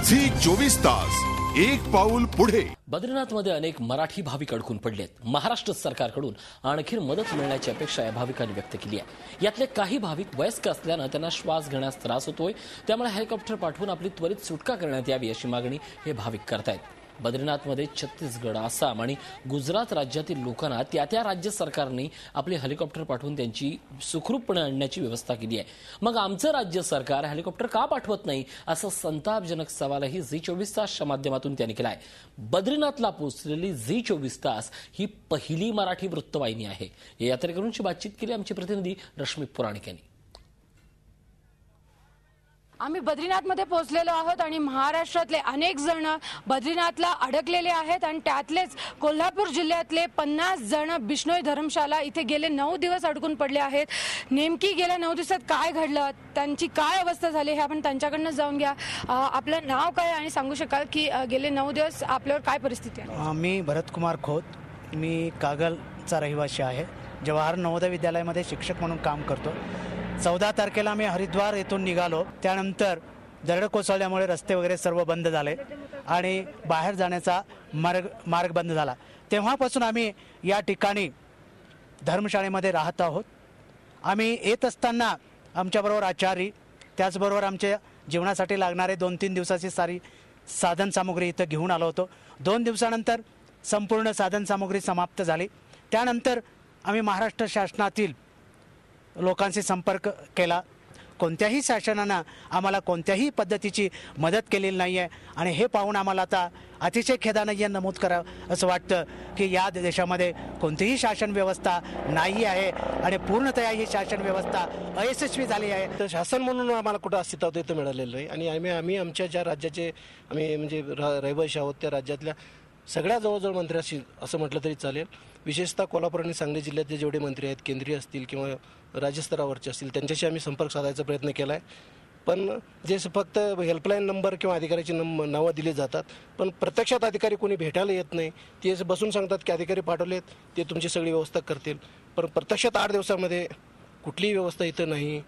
Zee 24 तास एक पाऊल पुढे। बद्रीनाथमध्ये अनेक मराठी भाविक अडकून पडलेत। महाराष्ट्र सरकारकडून आणखी मदत मिळण्याची अपेक्षा या भाविकांनी व्यक्त केली आहे। यातले काही भाविक वयस्क असल्याने त्यांना श्वास घेण्यास त्रास होतोय, त्यामुळे हेलिकॉप्टर पाठवून आपली त्वरित सुटका करण्यात यावी अशी मागणी हे भाविक करतायत। बद्रीनाथमध्ये छत्तीसगड, आसाम आणि गुजरात राज्यातील लोकांना त्या राज्य सरकारने आपले हेलिकॉप्टर पाठवून त्यांची सुखरूपपणे आणण्याची व्यवस्था केली आहे। मग आमचं राज्य सरकार हेलिकॉप्टर का पाठवत नाही असा संतापजनक सवालही झी 24 तासच्या माध्यमातून त्यांनी केला आहे। बद्रीनाथला पोहोचलेली झी 24 तास ही पहिली मराठी वृत्तवाहिनी आहे। या यात्रेकरूंची बातचीत केली आमचे प्रतिनिधी रश्मी पुराणिक यांनी। आम्ही बद्रीनाथमध्ये पोहोचलेलो आहोत आणि महाराष्ट्रातले अनेक जण बद्रीनाथला अडकलेले आहेत आणि त्यातलेच कोल्हापूर जिल्ह्यातले 50 जण बिश्नोई धर्मशाला इथे गेले 9 दिवस अडकून पडले आहेत। नेमकी गेल्या 9 दिवसात काय घडलं, त्यांची काय अवस्था झाली हे आपण त्यांच्याकडनं जाऊन घ्या। आपलं नाव काय आणि सांगू शकाल की गेले 9 दिवस आपल्यावर काय परिस्थिती आहे? मी भरत कुमार खोत, मी कागलचा रहिवासी आहे। जवाहर नवोदय विद्यालयामध्ये शिक्षक म्हणून काम करतो। 14 तारखेला आम्ही हरिद्वार येथून निघालो। त्यानंतर दरड कोसळल्यामुळे रस्ते वगैरे सर्व बंद झाले आणि बाहेर जाण्याचा मार्ग बंद झाला। तेव्हापासून आम्ही या ठिकाणी धर्मशाळेमध्ये राहत आहोत। आम्ही येत असताना आमच्याबरोबर आचारी, त्याचबरोबर आमच्या जीवनासाठी लागणारे 2-3 दिवसाची सारी साधन सामुग्री इथं घेऊन आलो होतो। 2 दिवसानंतर संपूर्ण साधन सामुग्री समाप्त झाली। त्यानंतर आम्ही महाराष्ट्र शासनातील लोकांशी संपर्क केला। कोणत्याही शासनानं आम्हाला कोणत्याही पद्धतीची मदत केलेली नाही आहे आणि हे पाहून आम्हाला आता अतिशय खेदानं हे नमूद करावं असं वाटतं की या देशामध्ये कोणतीही शासन व्यवस्था नाही आहे आणि पूर्णतः ही शासन व्यवस्था अयशस्वी झाली आहे। तर शासन म्हणून आम्हाला कुठं अस्तित्व इथं मिळालेलं नाही आणि आम्ही आमच्या ज्या राज्याचे म्हणजे रहिवासी आहोत त्या राज्यातल्या सगळ्या जवळजवळ मंत्र्यांशी असं म्हटलं तरी चालेल। विशेषतः कोल्हापूर आणि सांगली जिल्ह्यातले जेवढे मंत्री आहेत, केंद्रीय असतील किंवा राज्यस्तरावरचे असतील, त्यांच्याशी आम्ही संपर्क साधायचा प्रयत्न केला आहे। पण जे फक्त हेल्पलाईन नंबर किंवा अधिकाऱ्याची नावं दिली जातात, पण प्रत्यक्षात अधिकारी कोणी भेटायला येत नाही। ते बसून सांगतात की अधिकारी पाठवलेत, ते तुमची सगळी व्यवस्था करतील, पण प्रत्यक्षात 8 दिवसामध्ये कुठलीही व्यवस्था इथं नाही।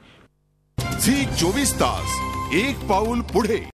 झी 24 तास एक पाऊल पुढे।